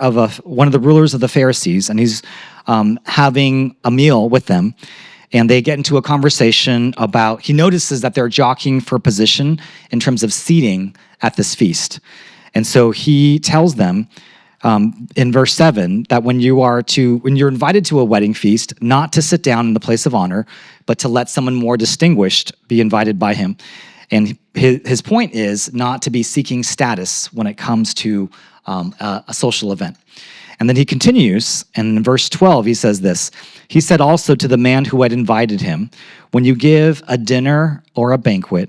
of one of the rulers of the Pharisees, and he's having a meal with them. And they get into a conversation about, he notices that they're jockeying for position in terms of seating at this feast. And so he tells them in verse 7 that when you're invited to a wedding feast, not to sit down in the place of honor, but to let someone more distinguished be invited by him. And his point is not to be seeking status when it comes to a social event. And then he continues, and in verse 12, he says this. He said also to the man who had invited him, when you give a dinner or a banquet,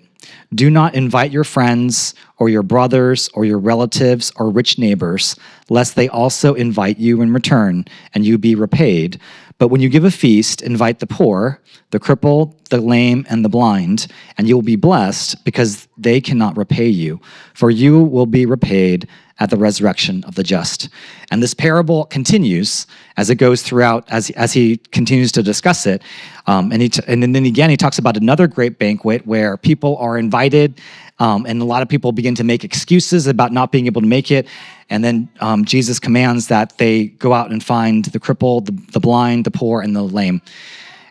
do not invite your friends or your brothers or your relatives or rich neighbors, lest they also invite you in return and you be repaid. But when you give a feast, invite the poor, the crippled, the lame, and the blind, and you will be blessed because they cannot repay you, for you will be repaid at the resurrection of the just. And this parable continues as it goes throughout, as he continues to discuss it. And then again, he talks about another great banquet where people are invited, and a lot of people begin to make excuses about not being able to make it. And then Jesus commands that they go out and find the crippled, the blind, the poor, and the lame.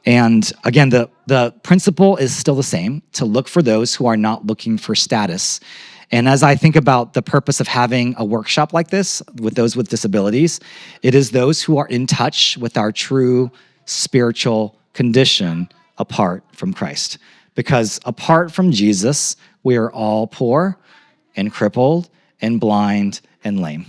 And again, the principle is still the same, to look for those who are not looking for status. And as I think about the purpose of having a workshop like this with those with disabilities, it is those who are in touch with our true spiritual condition apart from Christ. Because apart from Jesus, we are all poor and crippled and blind and lame.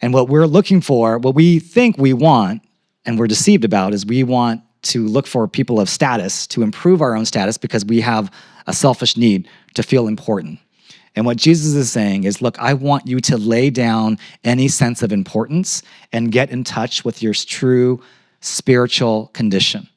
And what we're looking for, what we think we want, and we're deceived about, is we want to look for people of status, to improve our own status because we have a selfish need to feel important. And what Jesus is saying is, look, I want you to lay down any sense of importance and get in touch with your true spiritual condition.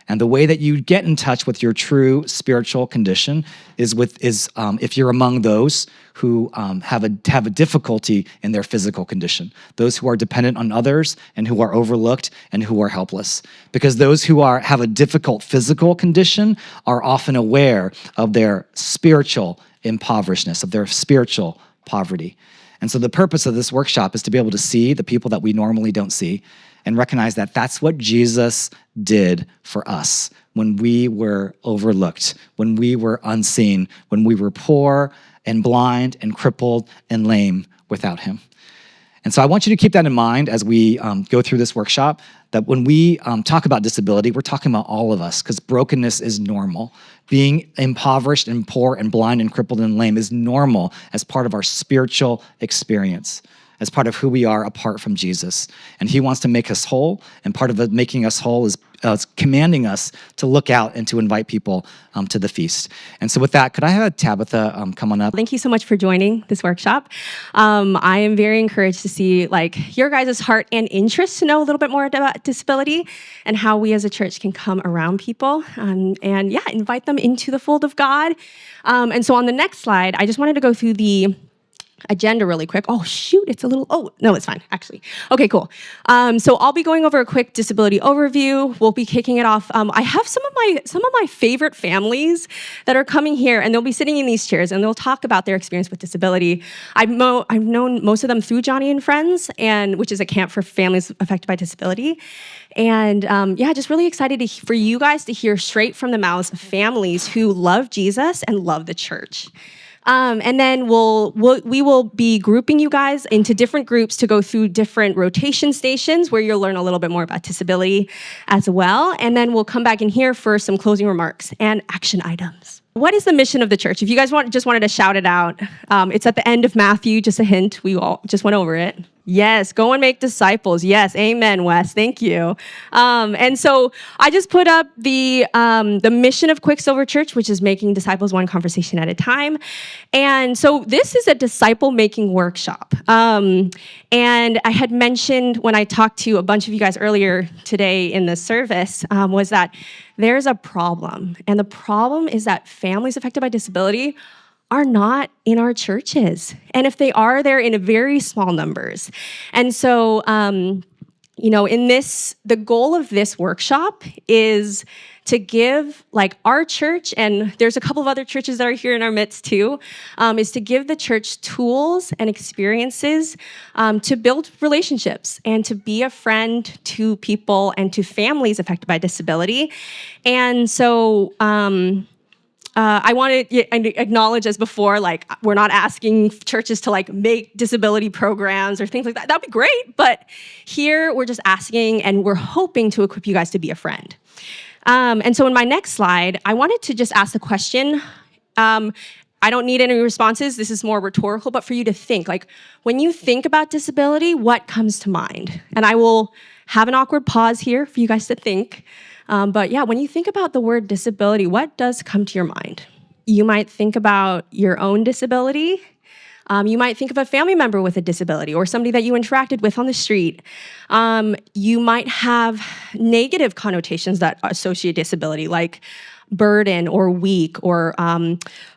And the way that you get in touch with your true spiritual condition is if you're among those who have a difficulty in their physical condition, those who are dependent on others and who are overlooked and who are helpless. Because those who have a difficult physical condition are often aware of their spiritual impoverishedness, of their spiritual poverty. And so the purpose of this workshop is to be able to see the people that we normally don't see and recognize that that's what Jesus did for us when we were overlooked, when we were unseen, when we were poor and blind and crippled and lame without him. And so I want you to keep that in mind as we go through this workshop, that when we talk about disability, we're talking about all of us, because brokenness is normal. Being impoverished and poor and blind and crippled and lame is normal as part of our spiritual experience, as part of who we are apart from Jesus. And he wants to make us whole, and part of making us whole is commanding us to look out and to invite people to the feast. And so with that, could I have Tabitha come on up? Thank you so much for joining this workshop. I am very encouraged to see your guys' heart and interest to know a little bit more about disability and how we as a church can come around people and invite them into the fold of God. And so on the next slide, I just wanted to go through the agenda really quick. Oh, shoot, it's fine, actually. Okay, cool. So I'll be going over a quick disability overview. We'll be kicking it off. I have some of my favorite families that are coming here, and they'll be sitting in these chairs, and they'll talk about their experience with disability. I've known most of them through Johnny and Friends, which is a camp for families affected by disability. And just really excited for you guys to hear straight from the mouths of families who love Jesus and love the church. And then we will be grouping you guys into different groups to go through different rotation stations where you'll learn a little bit more about disability as well. And then we'll come back in here for some closing remarks and action items. What is the mission of the church? If you guys just wanted to shout it out, it's at the end of Matthew, just a hint. We all just went over it. Yes, go and make disciples. Yes, amen, Wes. Thank you. And so I just put up the mission of Quicksilver Church, which is making disciples one conversation at a time. And so this is a disciple-making workshop. And I had mentioned when I talked to a bunch of you guys earlier today in the service, was that there's a problem. And the problem is that families affected by disability are not in our churches. And if they are, they're in very small numbers. And so the goal of this workshop is to give our church, and there's a couple of other churches that are here in our midst too, is to give the church tools and experiences to build relationships and to be a friend to people and to families affected by disability. And so I want to acknowledge, as before, we're not asking churches to make disability programs or things like that. That'd be great, but here we're just asking and we're hoping to equip you guys to be a friend. And so in my next slide, I wanted to just ask the question. I don't need any responses. This is more rhetorical, but for you to think, when you think about disability, what comes to mind? And I will have an awkward pause here for you guys to think. But yeah, when you think about the word disability, what does come to your mind? You might think about your own disability. You might think of a family member with a disability or somebody that you interacted with on the street. You might have negative connotations that associate disability, like burden or weak or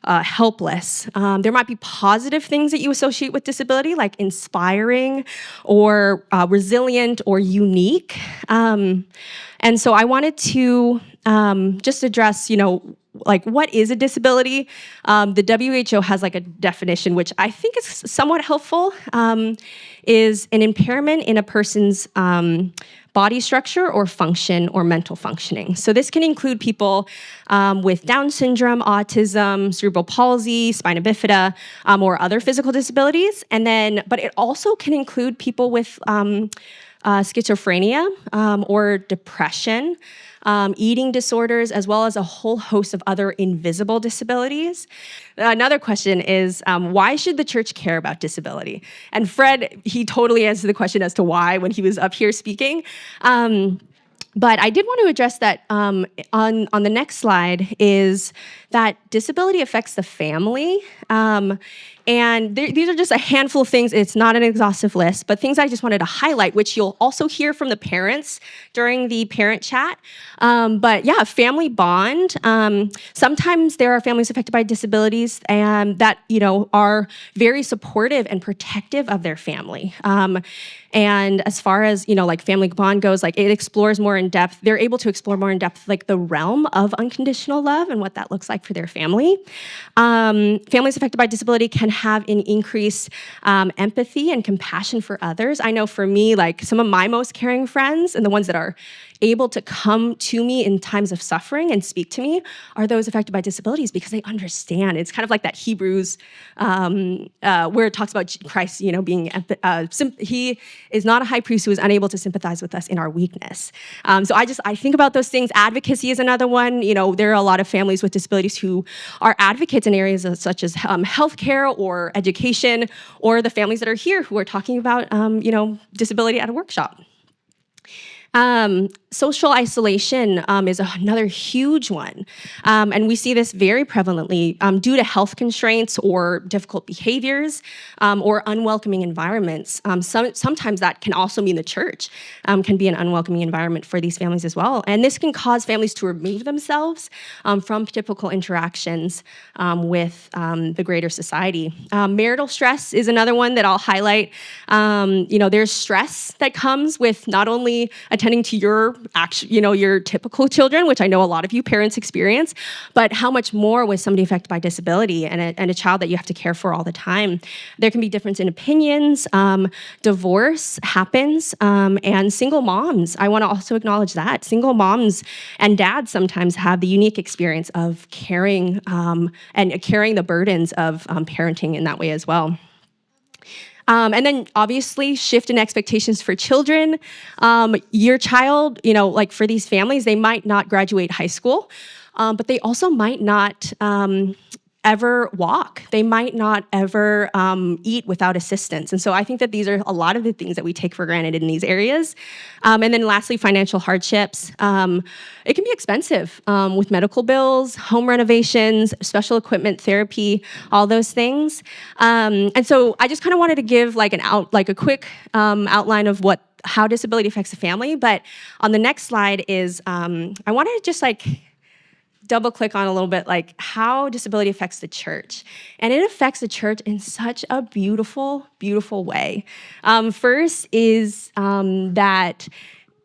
helpless. There might be positive things that you associate with disability, like inspiring or resilient or unique. And so I wanted to just address, what is a disability? The WHO has a definition, which I think is somewhat helpful, is an impairment in a person's body structure or function or mental functioning. So this can include people with Down syndrome, autism, cerebral palsy, spina bifida, or other physical disabilities. But it also can include people with schizophrenia or depression, eating disorders, as well as a whole host of other invisible disabilities. Another question is, why should the church care about disability? And Fred, he totally answered the question as to why when he was up here speaking. But I did want to address that on the next slide, is that disability affects the family. And these are just a handful of things. It's not an exhaustive list, but things I just wanted to highlight, which you'll also hear from the parents during the parent chat. But yeah, family bond. Sometimes there are families affected by disabilities and that are very supportive and protective of their family. And as far as family bond goes, it explores more in depth. They're able to explore more in depth the realm of unconditional love and what that looks like for their family. Families affected by disability can have an increased empathy and compassion for others. I know for me, some of my most caring friends and the ones that are able to come to me in times of suffering and speak to me are those affected by disabilities, because they understand. It's kind of like that Hebrews where it talks about Christ, being he is not a high priest who is unable to sympathize with us in our weakness. So I think about those things. Advocacy is another one. There are a lot of families with disabilities who are advocates in areas such as healthcare or education, or the families that are here who are talking about disability at a workshop. Social isolation is another huge one. And we see this very prevalently due to health constraints or difficult behaviors or unwelcoming environments. Sometimes that can also mean the church can be an unwelcoming environment for these families as well. And this can cause families to remove themselves from typical interactions with the greater society. Marital stress is another one that I'll highlight. There's stress that comes with not only attending to your typical children, which I know a lot of you parents experience, but how much more with somebody affected by disability and a child that you have to care for all the time. There can be difference in opinions, divorce happens, and single moms. I want to also acknowledge that. Single moms and dads sometimes have the unique experience of carrying the burdens of parenting in that way as well. And then obviously shift in expectations for children. Your child, for these families, they might not graduate high school, but they also might not ever walk. They might not ever eat without assistance. And so I think that these are a lot of the things that we take for granted in these areas. And then lastly, financial hardships. It can be expensive with medical bills, home renovations, special equipment, therapy, all those things. And so I just kind of wanted to give a quick outline of how disability affects the family. But on the next slide is I wanted to just double click on a little bit like how disability affects the church. And it affects the church in such a beautiful, beautiful way. First is that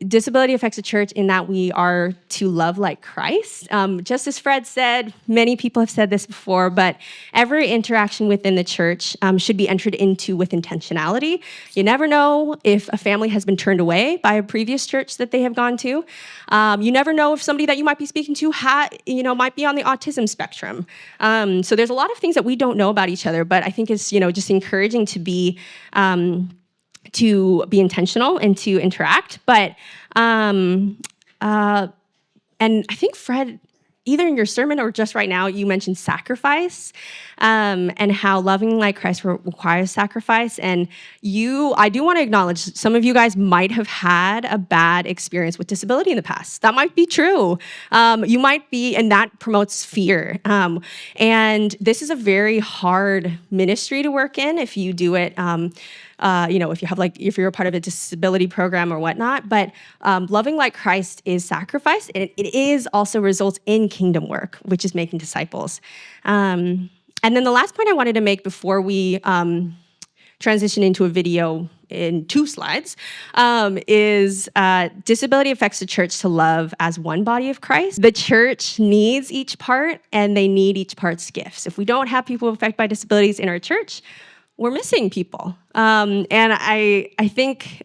disability affects the church in that we are to love like Christ. Just as Fred said, many people have said this before, but every interaction within the church should be entered into with intentionality. You never know if a family has been turned away by a previous church that they have gone to. You never know if somebody that you might be speaking to might be on the autism spectrum. So there's a lot of things that we don't know about each other, but I think it's just encouraging to be intentional and to interact. But and I think Fred, either in your sermon or just right now, you mentioned sacrifice, and how loving like Christ requires sacrifice. And I do want to acknowledge some of you guys might have had a bad experience with disability in the past. That might be true. You might be, and that promotes fear. And this is a very hard ministry to work in if you do it. If you're a part of a disability program or whatnot, but loving like Christ is sacrifice, and it is also results in kingdom work, which is making disciples. And then the last point I wanted to make before we transition into a video in 2 slides is disability affects the church to love as one body of Christ. The church needs each part, and they need each part's gifts. If we don't have people affected by disabilities in our church, we're missing people. And I think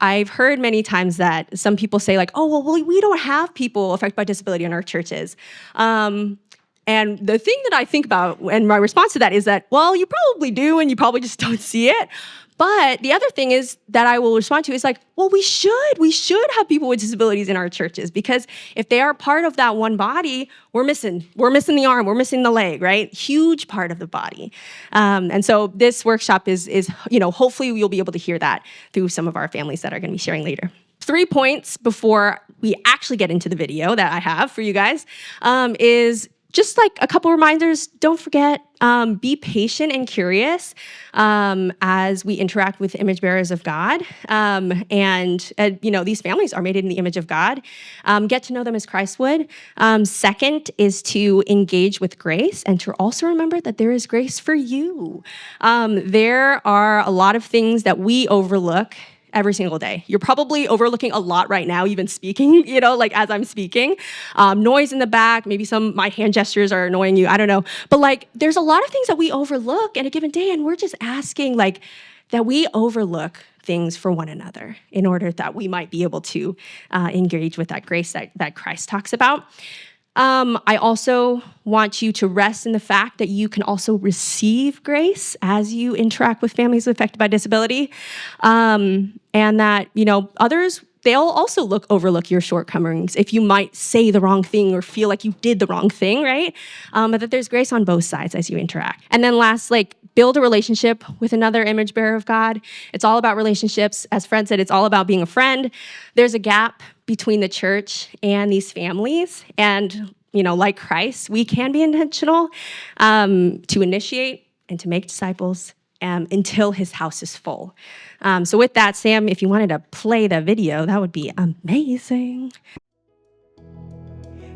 I've heard many times that some people say like, oh, well, we don't have people affected by disability in our churches. And the thing that I think about, and my response to that is that, well, you probably do, and you probably just don't see it. But the other thing is that I will respond to is like, well, we should have people with disabilities in our churches, because if they are part of that one body, we're missing the arm, we're missing the leg, right? Huge part of the body. And so this workshop is hopefully you'll be able to hear that through some of our families that are going to be sharing later. 3 points before we actually get into the video that I have for you guys is just like a couple reminders. Don't forget, be patient and curious as we interact with image bearers of God. These families are made in the image of God. Get to know them as Christ would. Second is to engage with grace, and to also remember that there is grace for you. There are a lot of things that we overlook every single day. You're probably overlooking a lot right now, even speaking, as I'm speaking. Noise in the back, maybe my hand gestures are annoying you, I don't know. But there's a lot of things that we overlook in a given day, and we're just asking that we overlook things for one another in order that we might be able to engage with that grace that Christ talks about. I also want you to rest in the fact that you can also receive grace as you interact with families affected by disability. And that, others, they'll also overlook your shortcomings if you might say the wrong thing or feel like you did the wrong thing, right? But that there's grace on both sides as you interact. And then last, build a relationship with another image bearer of God. It's all about relationships. As Fred said, it's all about being a friend. There's a gap between the church and these families. And, like Christ, we can be intentional to initiate and to make disciples until his house is full. So with that, Sam, if you wanted to play the video, that would be amazing.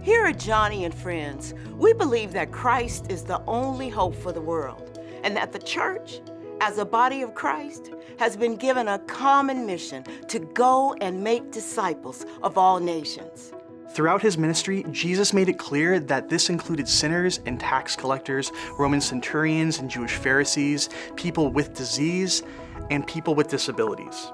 Here at Johnny and Friends, we believe that Christ is the only hope for the world, and that the church, as a body of Christ, has been given a common mission to go and make disciples of all nations. Throughout his ministry, Jesus made it clear that this included sinners and tax collectors, Roman centurions and Jewish Pharisees, people with disease, and people with disabilities.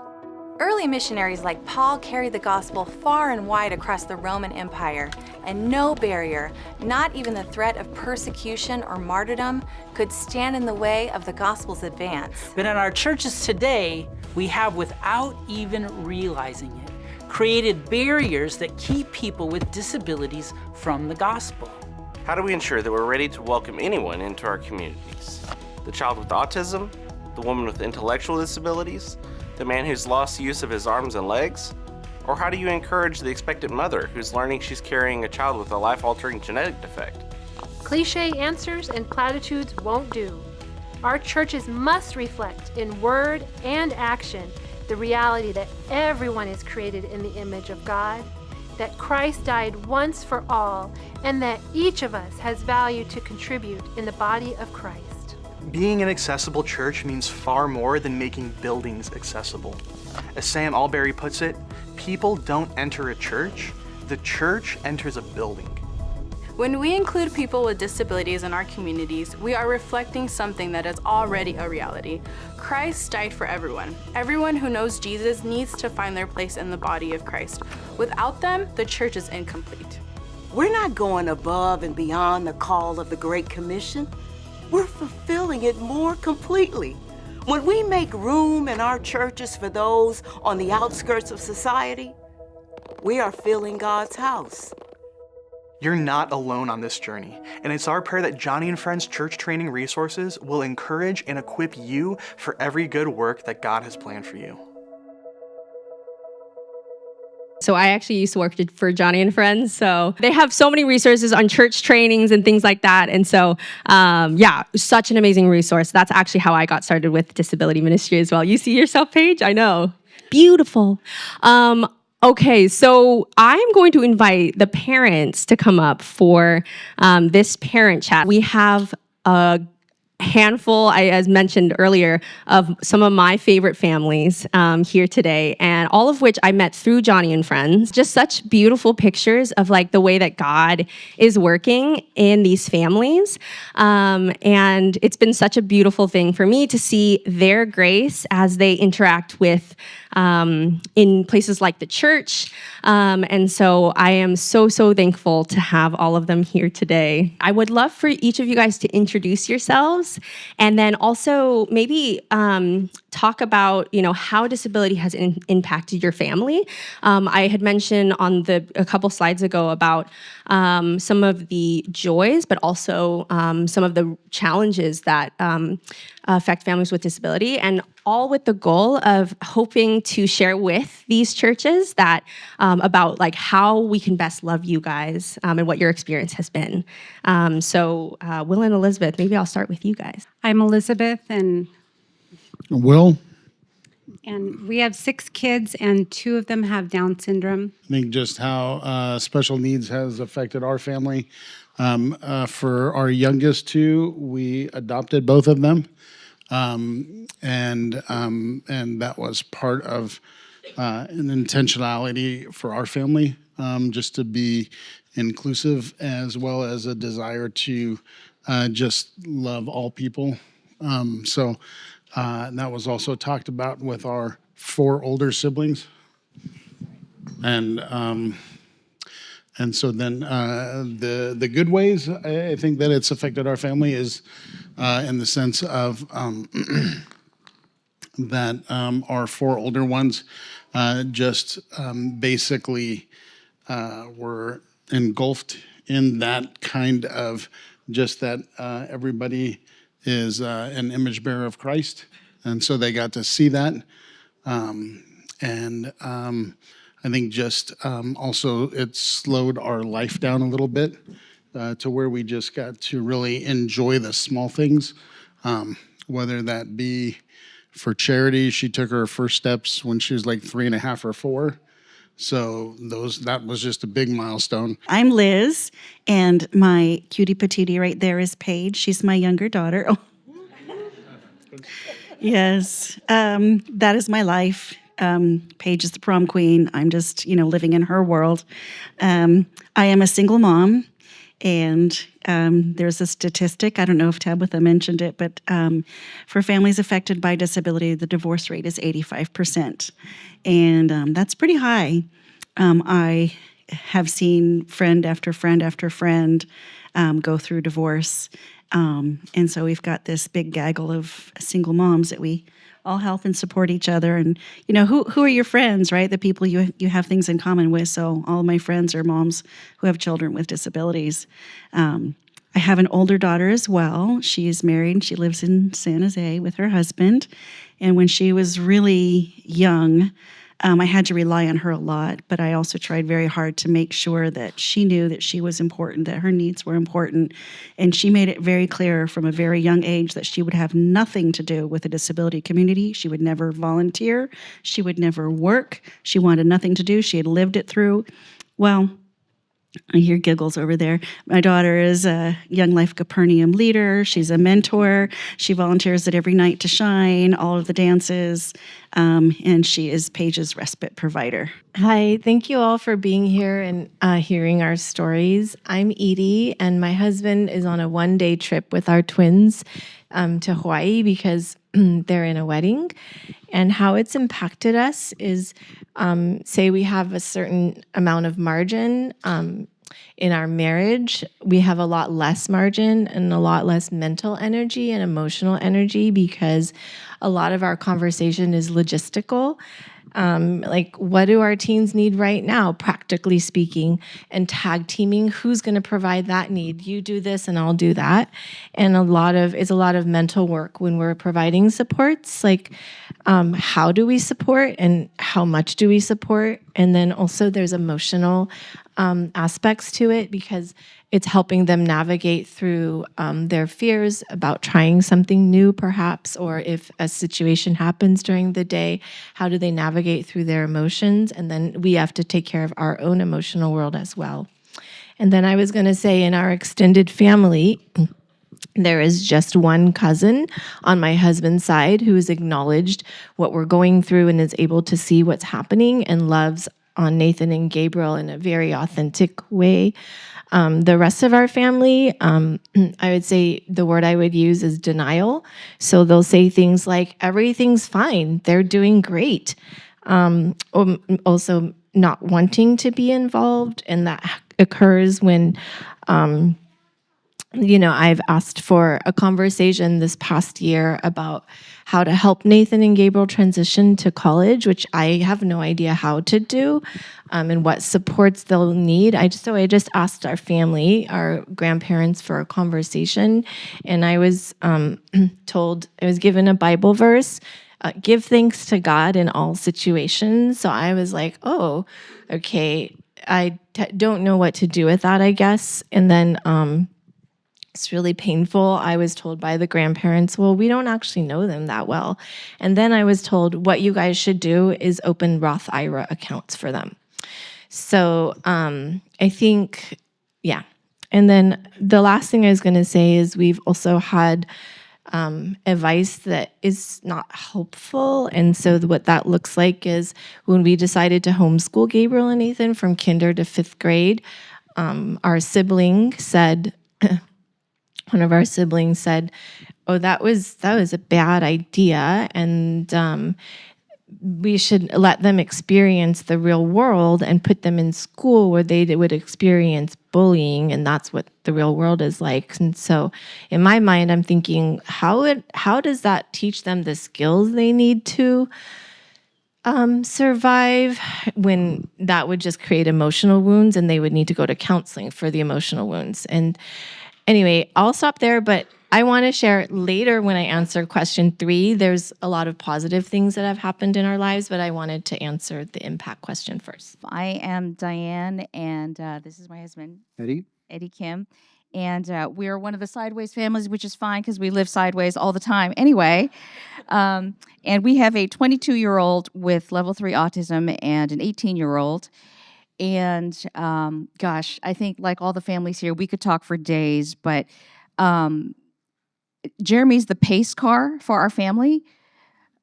Early missionaries like Paul carried the gospel far and wide across the Roman Empire, and no barrier, not even the threat of persecution or martyrdom, could stand in the way of the gospel's advance. But in our churches today, we have, without even realizing it, created barriers that keep people with disabilities from the gospel. How do we ensure that we're ready to welcome anyone into our communities? The child with autism, the woman with intellectual disabilities, the man who's lost use of his arms and legs? Or how do you encourage the expectant mother who's learning she's carrying a child with a life-altering genetic defect? Cliche answers and platitudes won't do. Our churches must reflect in word and action the reality that everyone is created in the image of God, that Christ died once for all, and that each of us has value to contribute in the body of Christ. Being an accessible church means far more than making buildings accessible. As Sam Alberry puts it, people don't enter a church, the church enters a building. When we include people with disabilities in our communities, we are reflecting something that is already a reality. Christ died for everyone. Everyone who knows Jesus needs to find their place in the body of Christ. Without them, the church is incomplete. We're not going above and beyond the call of the Great Commission. We're fulfilling it more completely. When we make room in our churches for those on the outskirts of society, we are filling God's house. You're not alone on this journey, and it's our prayer that Johnny and Friends church training resources will encourage and equip you for every good work that God has planned for you. So I actually used to work for Johnny and Friends. So they have so many resources on church trainings and things like that. And so, such an amazing resource. That's actually how I got started with disability ministry as well. You see yourself, Paige? I know. Beautiful. Okay, so I'm going to invite the parents to come up for this parent chat. We have a handful, as mentioned earlier, of some of my favorite families here today, and all of which I met through Johnny and Friends. Just such beautiful pictures of like the way that God is working in these families. And it's been such a beautiful thing for me to see their grace as they interact with in places like the church. And so I am so thankful to have all of them here today. I would love for each of you guys to introduce yourselves and then also maybe talk about, how disability has impacted your family. I had mentioned on a couple slides ago about some of the joys, but also some of the challenges that affect families with disability, and all with the goal of hoping to share with these churches that about like how we can best love you guys and what your experience has been. So Will and Elizabeth, maybe I'll start with you guys. I'm Elizabeth, and Will. And we have 6 kids, and 2 of them have Down syndrome. I think just how special needs has affected our family. For our youngest 2, we adopted both of them. And that was part of an intentionality for our family, just to be inclusive, as well as a desire to just love all people. That was also talked about with our 4 older siblings. And so then the good ways I think that it's affected our family is in the sense of that our 4 older ones just basically were engulfed in that kind of just that everybody is an image bearer of Christ. And so they got to see that. I think just also it slowed our life down a little bit to where we just got to really enjoy the small things, whether that be for charity. She took her first steps when she was like 3.5 or 4. So that was just a big milestone. I'm Liz, and my cutie patootie right there is Paige. She's my younger daughter. Oh. Yes, that is my life. Paige is the prom queen. I'm just, living in her world. I am a single mom, and there's a statistic, I don't know if Tabitha mentioned it, but for families affected by disability, the divorce rate is 85%. And that's pretty high. I have seen friend after friend after friend go through divorce. And so we've got this big gaggle of single moms that we all help and support each other. And, who are your friends, right? The people you have things in common with. So all of my friends are moms who have children with disabilities. I have an older daughter as well. She is married. She lives in San Jose with her husband. And when she was really young, I had to rely on her a lot, but I also tried very hard to make sure that she knew that she was important, that her needs were important. And she made it very clear from a very young age that she would have nothing to do with the disability community. She would never volunteer. She would never work. She wanted nothing to do. She had lived it through. Well, I hear giggles over there. My daughter is a Young Life Capernaum leader. She's a mentor. She volunteers at Every Night to Shine, all of the dances, and she is Paige's respite provider. Hi, thank you all for being here and hearing our stories. I'm Edie, and my husband is on a one-day trip with our twins to Hawaii because they're in a wedding. And how it's impacted us is, say we have a certain amount of margin in our marriage, we have a lot less margin and a lot less mental energy and emotional energy because a lot of our conversation is logistical. Like, what do our teens need right now, practically speaking, and tag teaming, who's going to provide that need? You do this and I'll do that. And it's a lot of mental work when we're providing supports, like how do we support and how much do we support? And then also there's emotional aspects to it because it's helping them navigate through their fears about trying something new, perhaps, or if a situation happens during the day, how do they navigate through their emotions? And then we have to take care of our own emotional world as well. And then I was going to say, in our extended family, there is just one cousin on my husband's side who has acknowledged what we're going through and is able to see what's happening and loves on Nathan and Gabriel in a very authentic way. The rest of our family, I would say the word I would use is denial. So they'll say things like, everything's fine, they're doing great. Also not wanting to be involved, and that occurs when I've asked for a conversation this past year about how to help Nathan and Gabriel transition to college, which I have no idea how to do, and what supports they'll need. I just asked our family, our grandparents, for a conversation, and I was told, I was given a Bible verse, give thanks to God in all situations. So I was like, oh, okay, I don't know what to do with that, I guess. And then it's really painful. I was told by the grandparents, well, we don't actually know them that well. And then I was told what you guys should do is open Roth IRA accounts for them. So I think, yeah. And then the last thing I was going to say is we've also had advice that is not helpful. And so what that looks like is when we decided to homeschool Gabriel and Nathan from kinder to 5th grade, our sibling said, one of our siblings said, oh, that was a bad idea, and we should let them experience the real world and put them in school where they would experience bullying, and that's what the real world is like. And so in my mind, I'm thinking, how does that teach them the skills they need to survive, when that would just create emotional wounds and they would need to go to counseling for the emotional wounds? And anyway, I'll stop there, but I want to share later when I answer question 3. There's a lot of positive things that have happened in our lives, but I wanted to answer the impact question first. I am Diane, and this is my husband, Eddie Kim. And we're one of the sideways families, which is fine because we live sideways all the time anyway. And we have a 22-year-old with level 3 autism and an 18-year-old. And gosh, I think like all the families here, we could talk for days, but Jeremy's the pace car for our family.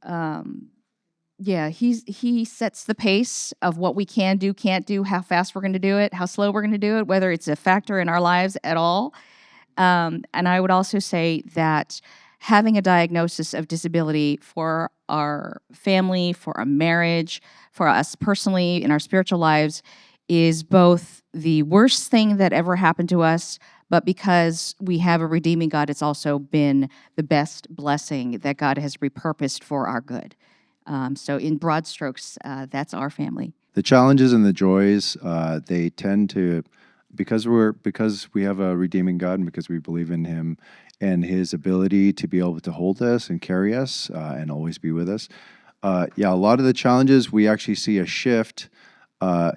Yeah, he sets the pace of what we can do, can't do, how fast we're going to do it, how slow we're going to do it, whether it's a factor in our lives at all. And I would also say that having a diagnosis of disability for our family, for our marriage, for us personally in our spiritual lives is both the worst thing that ever happened to us, but because we have a redeeming God, it's also been the best blessing that God has repurposed for our good. So in broad strokes, that's our family. The challenges and the joys, they tend to, because we have a redeeming God and because we believe in Him and His ability to be able to hold us and carry us and always be with us. A lot of the challenges, we actually see a shift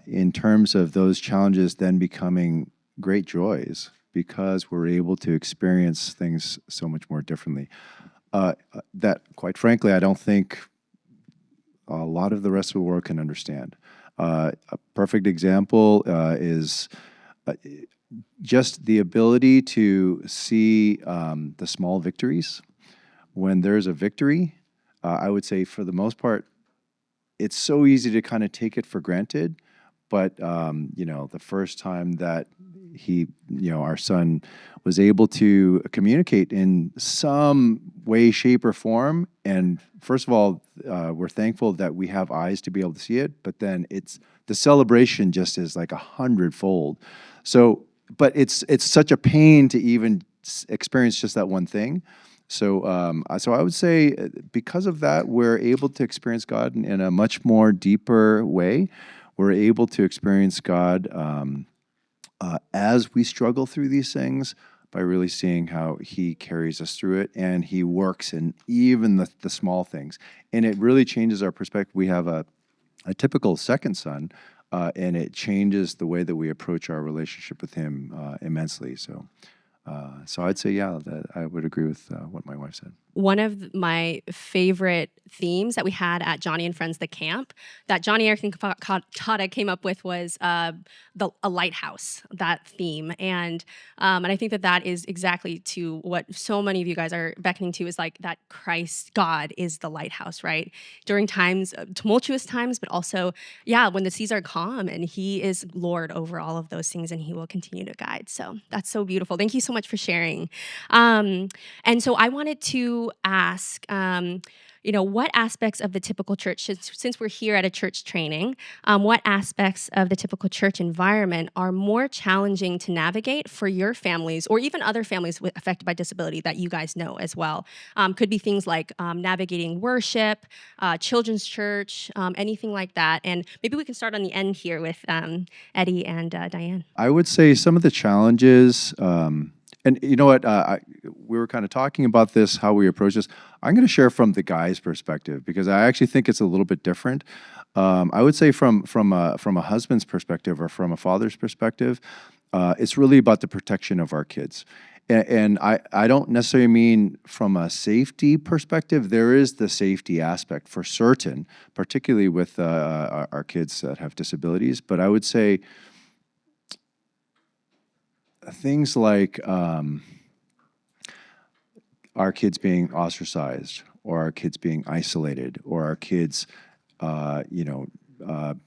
in terms of those challenges then becoming great joys because we're able to experience things so much more differently. That, quite frankly, I don't think a lot of the rest of the world can understand. A perfect example is just the ability to see the small victories. When there's a victory, I would say for the most part, it's so easy to kind of take it for granted. But, the first time that our son was able to communicate in some way, shape, or form, and first of all, we're thankful that we have eyes to be able to see it, but then the celebration just is like 100-fold. So, but it's such a pain to even experience just that one thing. So, I would say because of that, we're able to experience God in a much more deeper way. We're able to experience God as we struggle through these things by really seeing how He carries us through it, and He works in even the small things. And it really changes our perspective. We have a typical second son, and it changes the way that we approach our relationship with Him immensely. So I'd say, that I would agree with what my wife said. One of my favorite themes that we had at Johnny and Friends, the camp, that Johnny Erickson Kata came up with was a lighthouse, that theme. And I think that is exactly to what so many of you guys are beckoning to, is like that Christ, God, is the lighthouse, right? During times, tumultuous times, but also, when the seas are calm, and He is Lord over all of those things, and He will continue to guide. So that's so beautiful. Thank you so much for sharing. And so I wanted to ask, what aspects of the typical church, since we're here at a church training, what aspects of the typical church environment are more challenging to navigate for your families, or even other families affected by disability that you guys know as well? Could be things like navigating worship, children's church, anything like that. And maybe we can start on the end here with Eddie and Diane. I would say some of the challenges, and you know what, we were kind of talking about this, how we approach this. I'm going to share from the guy's perspective, because I actually think it's a little bit different. I would say from a husband's perspective, or from a father's perspective, it's really about the protection of our kids. And I don't necessarily mean from a safety perspective. There is the safety aspect for certain, particularly with our kids that have disabilities. But I would say things like our kids being ostracized, or our kids being isolated, or our kids,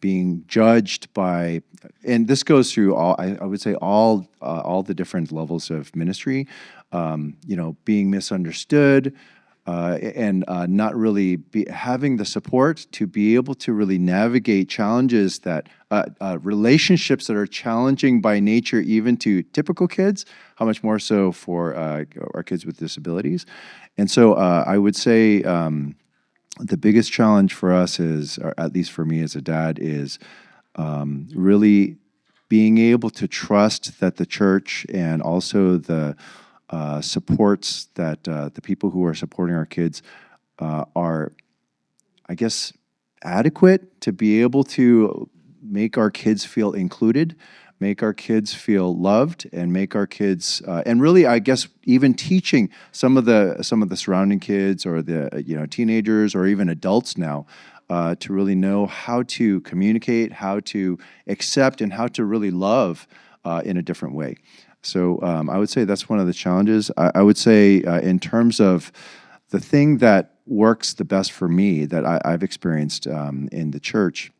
being judged by, and this goes through all, I would say all the different levels of ministry, being misunderstood, and not really having the support to be able to really navigate challenges that, relationships that are challenging by nature, even to typical kids, how much more so for our kids with disabilities. And so I would say the biggest challenge for us is, or at least for me as a dad, is really being able to trust that the church, and also the supports that the people who are supporting our kids are, I guess, adequate to be able to make our kids feel included, make our kids feel loved, and make our kids, and really, I guess, even teaching some of the surrounding kids, or the teenagers, or even adults now, to really know how to communicate, how to accept, and how to really love in a different way. So I would say that's one of the challenges. I would say in terms of the thing that works the best for me, that I've experienced in the church,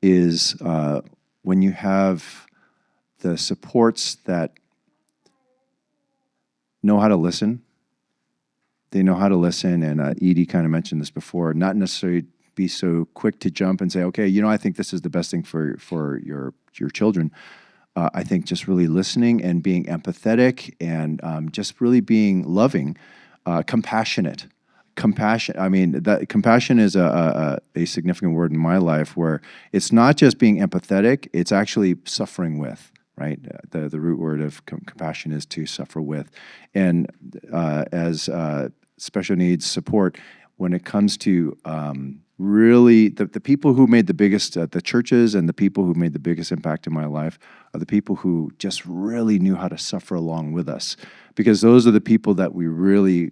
is when you have the supports that know how to listen. They know how to listen, and Edie kind of mentioned this before, not necessarily be so quick to jump and say, okay, I think this is the best thing for your children. I think just really listening and being empathetic, and just really being loving, compassionate. Compassion. I mean, that compassion is a significant word in my life, where it's not just being empathetic; it's actually suffering with. Right. The root word of compassion is to suffer with, and as special needs support, when it comes to really the people who made the biggest, the churches and the people who made the biggest impact in my life are the people who just really knew how to suffer along with us, because those are the people that we really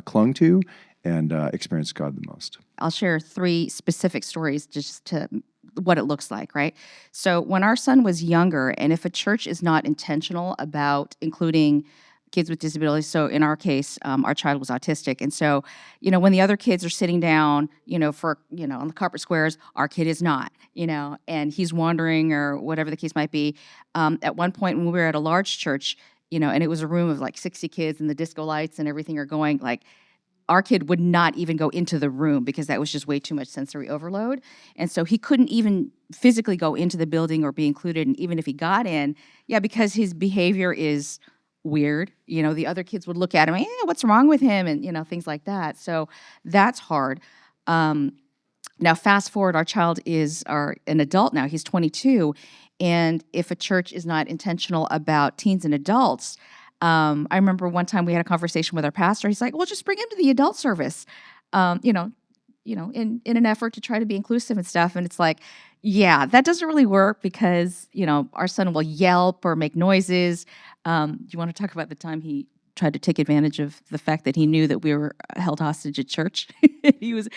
clung to, and experience God the most. I'll share 3 specific stories just to what it looks like, right? So when our son was younger, and if a church is not intentional about including kids with disabilities, so in our case, our child was autistic, and so, when the other kids are sitting down, on the carpet squares, our kid is not, and he's wandering or whatever the case might be. At one point when we were at a large church, and it was a room of like 60 kids and the disco lights and everything are going, like, our kid would not even go into the room because that was just way too much sensory overload. And so he couldn't even physically go into the building or be included. And even if he got in, because his behavior is weird, the other kids would look at him, what's wrong with him? And, things like that. So that's hard. Now, fast forward, our child is an adult now. He's 22. And if a church is not intentional about teens and adults, I remember one time we had a conversation with our pastor. He's like, well, just bring him to the adult service, in an effort to try to be inclusive and stuff. And it's like, that doesn't really work because, our son will yelp or make noises. Do you want to talk about the time he tried to take advantage of the fact that he knew that we were held hostage at church? He's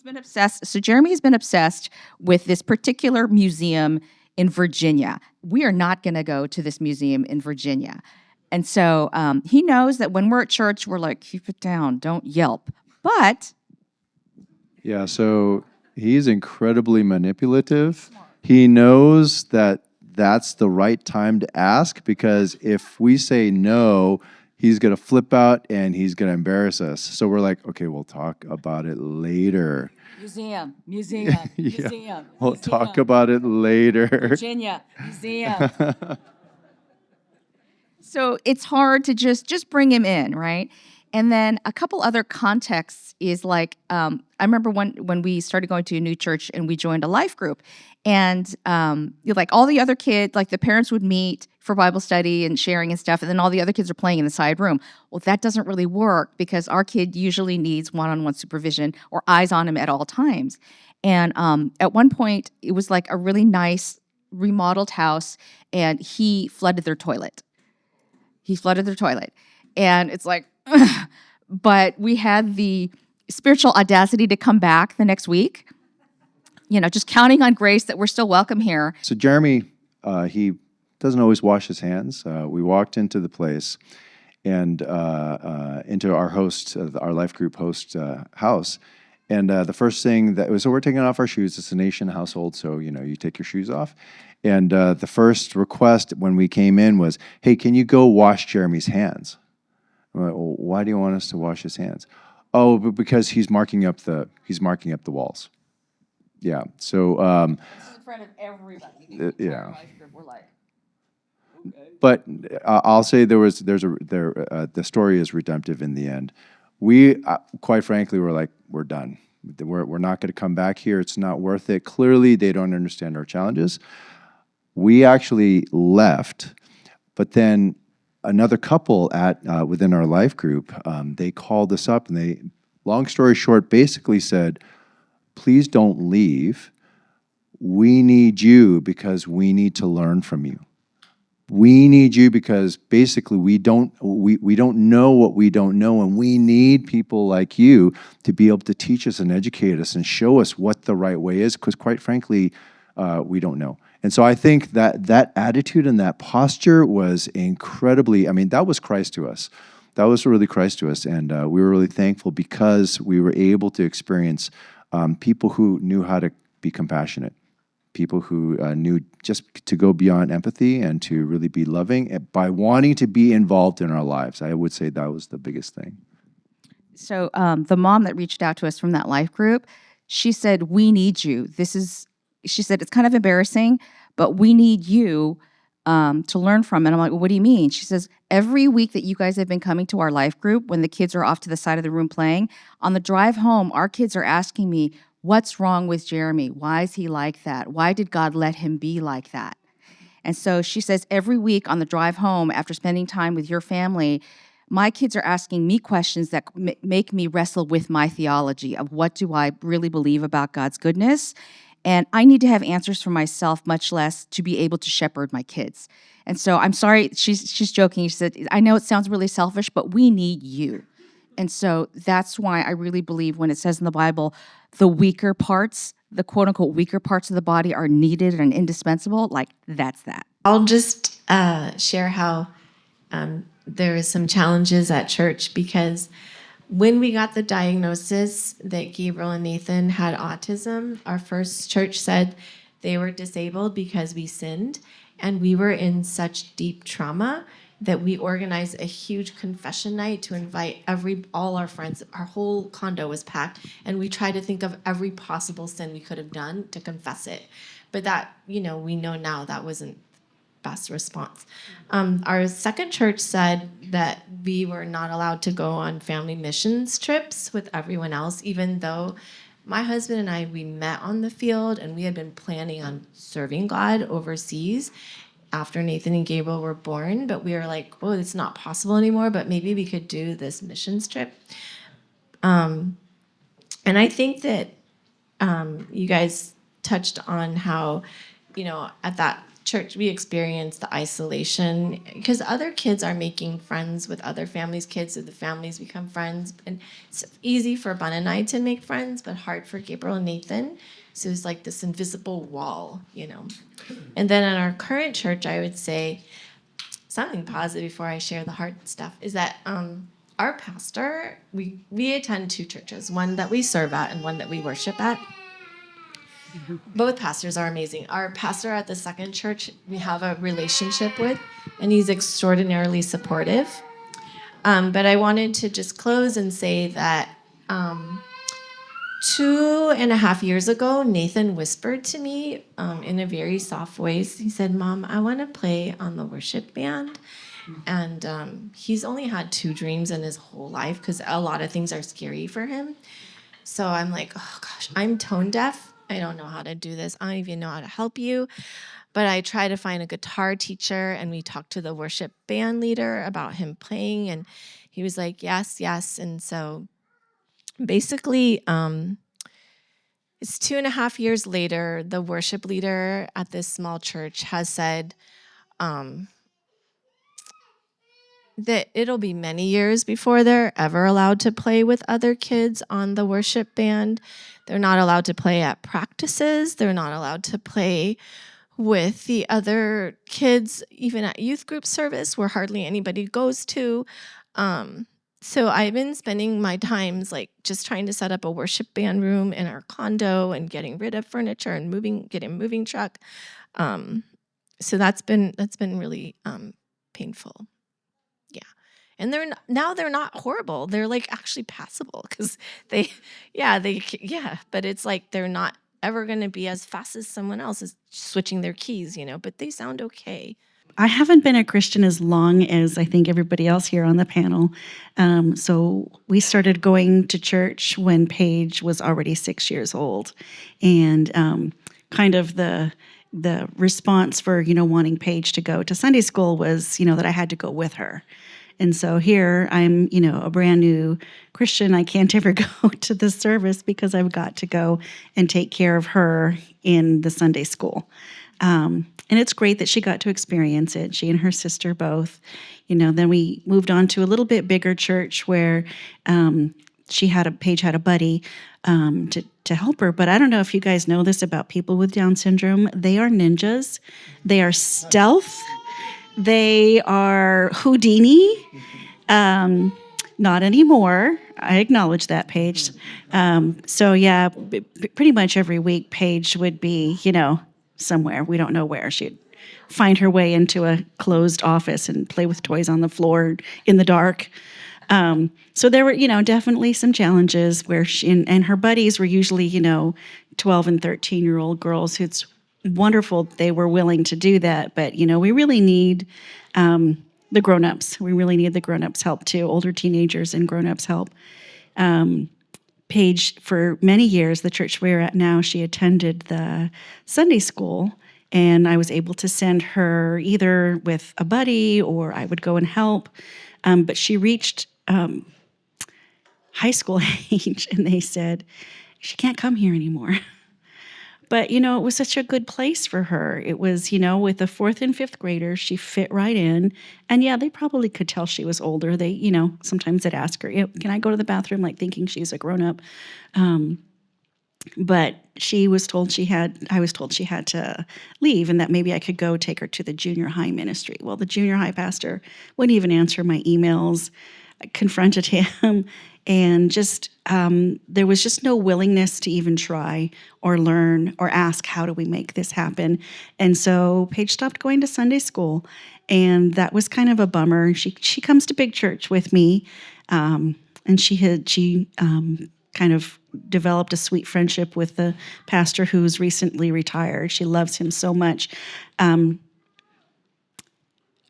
been obsessed. So Jeremy has been obsessed with this particular museum in Virginia. We are not going to go to this museum in Virginia. And so he knows that when we're at church, we're like, keep it down, don't yelp. But Yeah, so he's incredibly manipulative. He knows that that's the right time to ask, because if we say no, he's going to flip out and he's going to embarrass us. So we're like, okay, we'll talk about it later. museum, We'll talk about it later. Virginia, museum. So it's hard to just bring him in, right? And then a couple other contexts is like, I remember when we started going to a new church and we joined a life group, and like all the other kids, like the parents would meet for Bible study and sharing and stuff, and then all the other kids are playing in the side room. Well, that doesn't really work because our kid usually needs one-on-one supervision or eyes on him at all times. And at one point, it was like a really nice remodeled house, and he flooded their toilet. And it's like, ugh. But we had the spiritual audacity to come back the next week, just counting on grace that we're still welcome here. So Jeremy, he doesn't always wash his hands. We walked into the place and into our host, our life group host house. And the first thing so we're taking off our shoes. It's a nation household, so, you take your shoes off. And the first request when we came in was, hey, can you go wash Jeremy's hands? I'm like, well, why do you want us to wash his hands? Oh, but because he's marking up the walls. Yeah. So In front of everybody. Yeah. We're like, okay. But I'll say the story is redemptive in the end. We quite frankly were like, we're done. We're not going to come back here. It's not worth it. Clearly, they don't understand our challenges. We actually left, but then another couple within our life group, they called us up and they, long story short, basically said, please don't leave. We need you because we need to learn from you. We need you because basically we don't know what we don't know, and we need people like you to be able to teach us and educate us and show us what the right way is, because quite frankly, we don't know. And so I think that attitude and that posture was incredibly, that was Christ to us. That was really Christ to us, and we were really thankful because we were able to experience people who knew how to be compassionate, people who knew just to go beyond empathy and to really be loving by wanting to be involved in our lives. I would say that was the biggest thing. So the mom that reached out to us from that life group, she said, we need you. She said, it's kind of embarrassing, but we need you to learn from. And I'm like, well, what do you mean? She says, every week that you guys have been coming to our life group, when the kids are off to the side of the room playing, on the drive home, our kids are asking me, what's wrong with Jeremy? Why is he like that? Why did God let him be like that? And so she says, every week on the drive home, after spending time with your family, my kids are asking me questions that make me wrestle with my theology of what do I really believe about God's goodness. And I need to have answers for myself, much less to be able to shepherd my kids. And so I'm sorry, she's joking. She said, I know it sounds really selfish, but we need you. And so that's why I really believe when it says in the Bible, the weaker parts, the quote unquote weaker parts of the body are needed and indispensable, like that's that. I'll just share how there is some challenges at church because when we got the diagnosis that Gabriel and Nathan had autism, our first church said they were disabled because we sinned, and we were in such deep trauma that we organized a huge confession night to invite all our friends. Our whole condo was packed, and we tried to think of every possible sin we could have done to confess it. But that, we know now that wasn't best response. Our second church said that we were not allowed to go on family missions trips with everyone else, even though my husband and I, we met on the field and we had been planning on serving God overseas after Nathan and Gabriel were born, but we were like, oh, it's not possible anymore, but maybe we could do this missions trip. And I think that you guys touched on how, at that church we experienced the isolation because other kids are making friends with other families' kids, so the families become friends. And it's easy for Bun and I to make friends, but hard for Gabriel and Nathan. So it's like this invisible wall, And then in our current church, I would say something positive before I share the hard stuff is that our pastor, we attend two churches, one that we serve at and one that we worship at. Both pastors are amazing. Our pastor at the second church, we have a relationship with, and he's extraordinarily supportive. But I wanted to just close and say that 2.5 years ago, Nathan whispered to me in a very soft voice. He said, "Mom, I want to play on the worship band." And he's only had 2 dreams in his whole life because a lot of things are scary for him. So I'm like, oh gosh, I'm tone deaf. I don't know how to do this. I don't even know how to help you. But I try to find a guitar teacher, and we talked to the worship band leader about him playing, and he was like, yes, yes. And so basically, it's 2.5 years later, the worship leader at this small church has said that it'll be many years before they're ever allowed to play with other kids on the worship band. They're not allowed to play at practices. They're not allowed to play with the other kids, even at youth group service where hardly anybody goes to. So I've been spending my times like just trying to set up a worship band room in our condo and getting rid of furniture and getting a moving truck. So that's been really painful. Yeah. And they're not horrible. They're like actually passable because but it's like they're not ever going to be as fast as someone else is switching their keys, but they sound okay. I haven't been a Christian as long as I think everybody else here on the panel. So we started going to church when Paige was already 6 years old. And kind of the response for, wanting Paige to go to Sunday school was, that I had to go with her. And so here I'm, a brand new Christian. I can't ever go to the service because I've got to go and take care of her in the Sunday school. And it's great that she got to experience it, she and her sister both. Then we moved on to a little bit bigger church where Paige had a buddy to help her. But I don't know if you guys know this about people with Down syndrome. They are ninjas. They are stealth. They are Houdini. Not anymore. I acknowledge that, Paige. So yeah, pretty much every week Paige would be, somewhere. We don't know where. She'd find her way into a closed office and play with toys on the floor in the dark. So there were, definitely some challenges where she and her buddies were usually, 12 and 13-year-old girls. It's wonderful they were willing to do that. But, we really need the grown-ups. We really need the grown-ups' help too, older teenagers and grown-ups' help. Paige, for many years, the church we're at now, she attended the Sunday school, and I was able to send her either with a buddy or I would go and help. But she reached high school age, and they said, she can't come here anymore. But, it was such a good place for her. It was, with the fourth and fifth graders, she fit right in. And yeah, they probably could tell she was older. They, sometimes they'd ask her, can I go to the bathroom? Like thinking she's a grown up. But I was told she had to leave and that maybe I could go take her to the junior high ministry. Well, the junior high pastor wouldn't even answer my emails. I confronted him and just there was just no willingness to even try or learn or ask, how do we make this happen? And so Paige stopped going to Sunday school, and that was kind of a bummer. She comes to big church with me, and she kind of developed a sweet friendship with the pastor who's recently retired. She loves him so much. I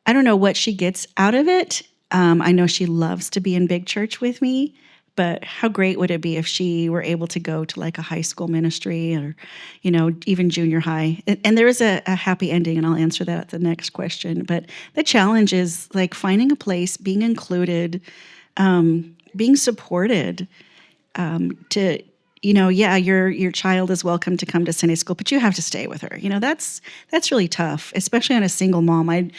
don't know what she gets out of it. I know she loves to be in big church with me, but how great would it be if she were able to go to like a high school ministry or, even junior high? And there is a happy ending, and I'll answer that at the next question. But the challenge is like finding a place, being included, being supported, to, your child is welcome to come to Sunday school, but you have to stay with her. That's really tough, especially on a single mom. I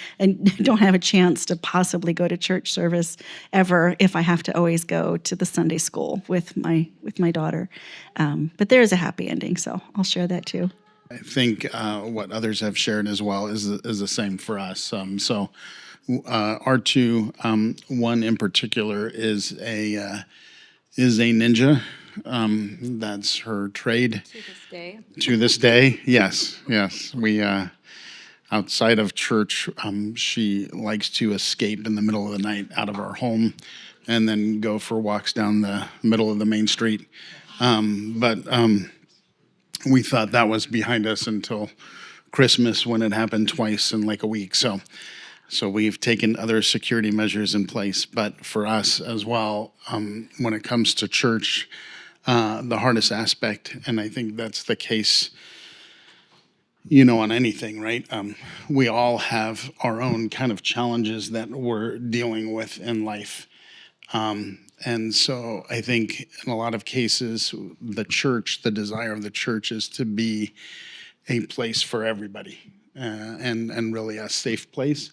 don't have a chance to possibly go to church service ever if I have to always go to the Sunday school with my daughter. But there is a happy ending, so I'll share that too. I think what others have shared as well is the same for us. Our two, one in particular is a ninja. That's her trade. To this day. To this day, yes. We outside of church, she likes to escape in the middle of the night out of our home, and then go for walks down the middle of the main street. But we thought that was behind us until Christmas, when it happened twice in like a week. So we've taken other security measures in place. But for us as well, when it comes to church, the hardest aspect, and I think that's the case, on anything, right? We all have our own kind of challenges that we're dealing with in life. And so I think in a lot of cases, the desire of the church is to be a place for everybody, and really a safe place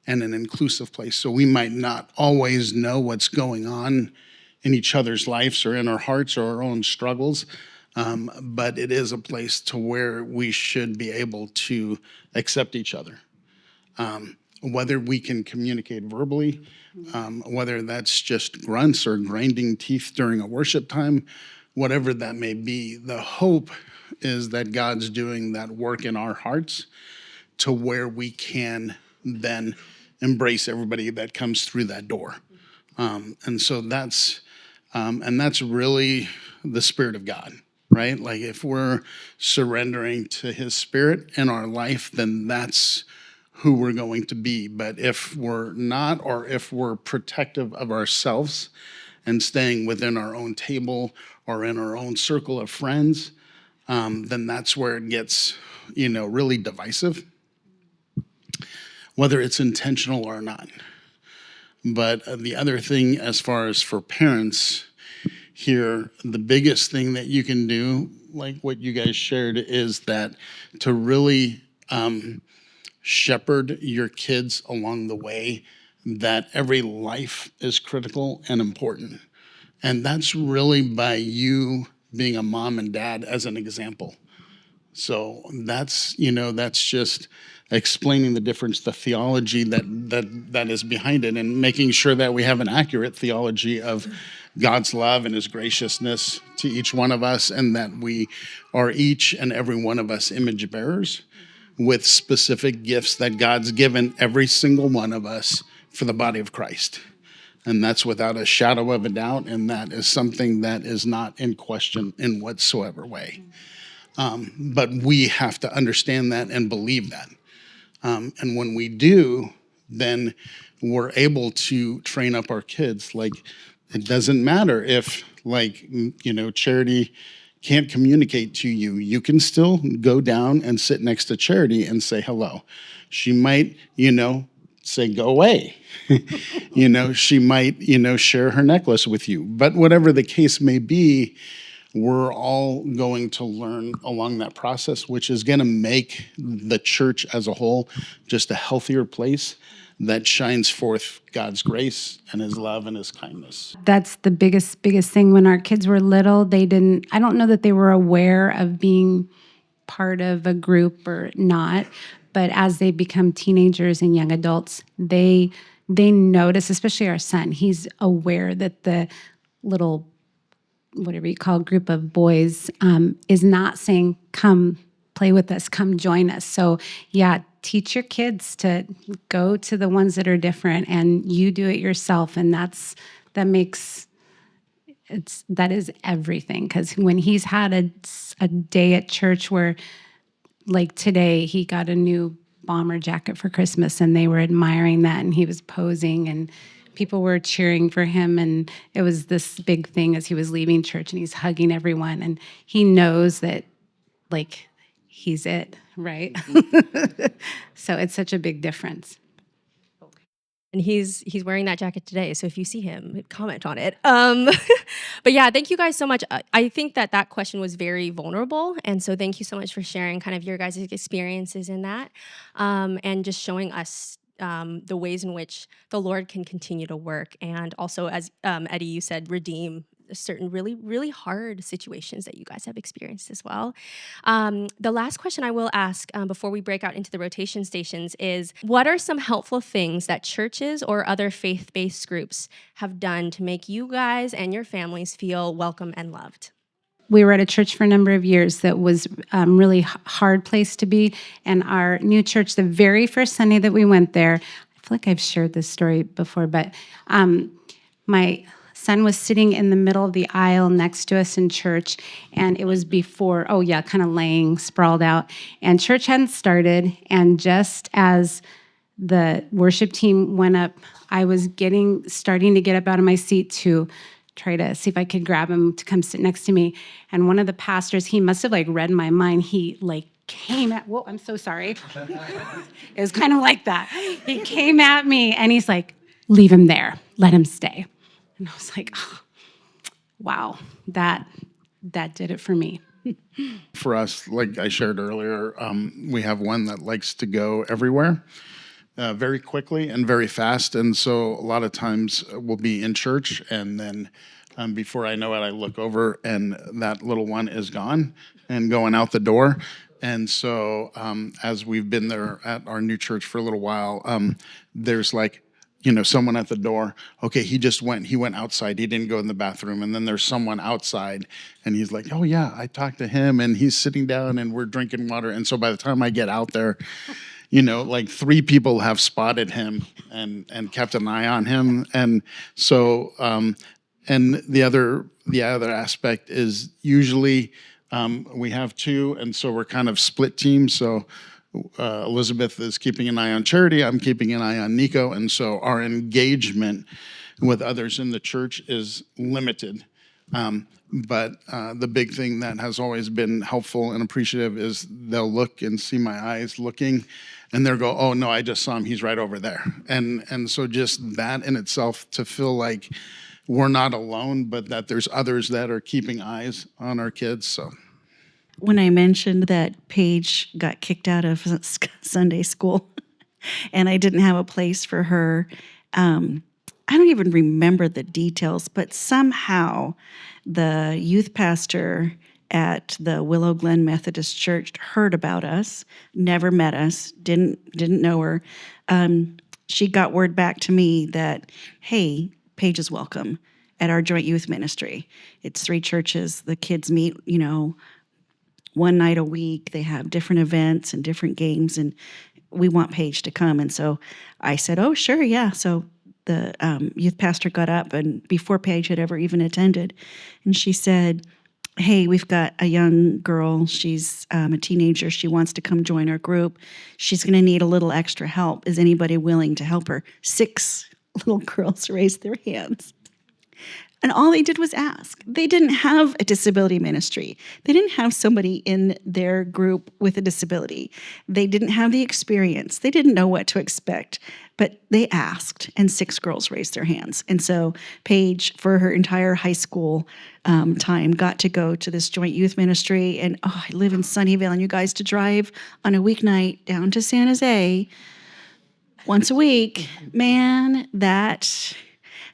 and an inclusive place. So we might not always know what's going on in each other's lives or in our hearts or our own struggles, but it is a place to where we should be able to accept each other. Whether we can communicate verbally, whether that's just grunts or grinding teeth during a worship time, whatever that may be, the hope is that God's doing that work in our hearts to where we can then embrace everybody that comes through that door. And so that's really the Spirit of God, right? Like if we're surrendering to His Spirit in our life, then that's who we're going to be. But if we're not, or if we're protective of ourselves and staying within our own table or in our own circle of friends, then that's where it gets, really divisive, whether it's intentional or not. But the other thing, as far as for parents here, the biggest thing that you can do, like what you guys shared, is that to really shepherd your kids along the way, that every life is critical and important. And that's really by you being a mom and dad as an example. So that's just explaining the difference, the theology that is behind it, and making sure that we have an accurate theology of God's love and His graciousness to each one of us, and that we are each and every one of us image bearers with specific gifts that God's given every single one of us for the body of Christ. And that's without a shadow of a doubt, and that is something that is not in question in whatsoever way. But we have to understand that and believe that. And when we do, then we're able to train up our kids. Like, it doesn't matter if, Charity can't communicate to you. You can still go down and sit next to Charity and say hello. She might, say, go away. She might, share her necklace with you. But whatever the case may be, we're all going to learn along that process, which is going to make the church as a whole just a healthier place that shines forth God's grace and his love and his kindness. That's the biggest thing. When our kids were little, I don't know that they were aware of being part of a group or not, but as they become teenagers and young adults, they notice, especially our son, he's aware that the little, whatever you call, group of boys is not saying, come play with us, come join us. So yeah, teach your kids to go to the ones that are different, and you do it yourself. And that is everything. Because when he's had a day at church where, like today, he got a new bomber jacket for Christmas, and they were admiring that, and he was posing, and people were cheering for him, and it was this big thing as he was leaving church, and he's hugging everyone, and he knows that, like, he's it, right? So it's such a big difference. And he's wearing that jacket today, so if you see him, comment on it. But yeah, thank you guys so much. I think that question was very vulnerable, and so thank you so much for sharing kind of your guys' experiences in that, and just showing us the ways in which the Lord can continue to work, and also, as Eddie, you said, redeem certain really, really hard situations that you guys have experienced as well. The last question I will ask before we break out into the rotation stations is, what are some helpful things that churches or other faith-based groups have done to make you guys and your families feel welcome and loved? We were at a church for a number of years that was really hard place to be. And our new church, the very first Sunday that we went there, I feel like I've shared this story before, but my son was sitting in the middle of the aisle next to us in church, and it was before, kind of laying, sprawled out. And church hadn't started, and just as the worship team went up, I was starting to get up out of my seat to try to see if I could grab him to come sit next to me. And one of the pastors, he must have read my mind. He came at, whoa, I'm so sorry. It was kind of like that. He came at me and he's like, leave him there, let him stay. And I was like, oh, wow, that did it for me. For us, like I shared earlier, we have one that likes to go everywhere very quickly and very fast. And so a lot of times we'll be in church, and then before I know it, I look over and that little one is gone and going out the door. And so as we've been there at our new church for a little while, there's someone at the door. Okay, he went outside. He didn't go in the bathroom. And then there's someone outside, and he's like, oh yeah, I talked to him, and he's sitting down and we're drinking water. And so by the time I get out there, 3 people have spotted him and kept an eye on him. And so, and the other aspect is usually we have 2, and so we're kind of split teams. So Elizabeth is keeping an eye on Charity. I'm keeping an eye on Nico. And so our engagement with others in the church is limited. But the big thing that has always been helpful and appreciative is they'll look and see my eyes looking, and they'll go, oh no, I just saw him. He's right over there. And so just that in itself, to feel like we're not alone, but that there's others that are keeping eyes on our kids. So. When I mentioned that Paige got kicked out of Sunday school and I didn't have a place for her, I don't even remember the details, but somehow the youth pastor at the Willow Glen Methodist Church heard about us, never met us, didn't know her. She got word back to me that, hey, Paige is welcome at our joint youth ministry. It's 3 churches. The kids meet, one night a week. They have different events and different games, and we want Paige to come. And so I said, oh, sure, yeah. So the youth pastor got up, and before Paige had ever even attended, and she said, hey, we've got a young girl. She's a teenager. She wants to come join our group. She's going to need a little extra help. Is anybody willing to help her? 6 little girls raised their hands. And all they did was ask. They didn't have a disability ministry. They didn't have somebody in their group with a disability. They didn't have the experience. They didn't know what to expect, but they asked, and 6 girls raised their hands. And so Paige, for her entire high school time, got to go to this joint youth ministry. And I live in Sunnyvale, and you guys to drive on a weeknight down to San Jose once a week, man, that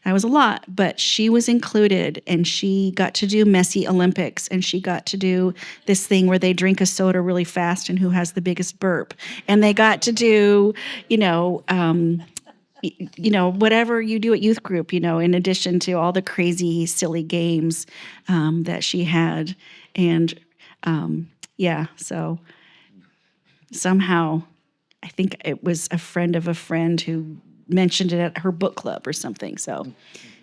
was a lot, but she was included, and she got to do Messy Olympics, and she got to do this thing where they drink a soda really fast and who has the biggest burp. And they got to do, whatever you do at youth group, in addition to all the crazy, silly games that she had. And so somehow I think it was a friend of a friend who mentioned it at her book club or something. So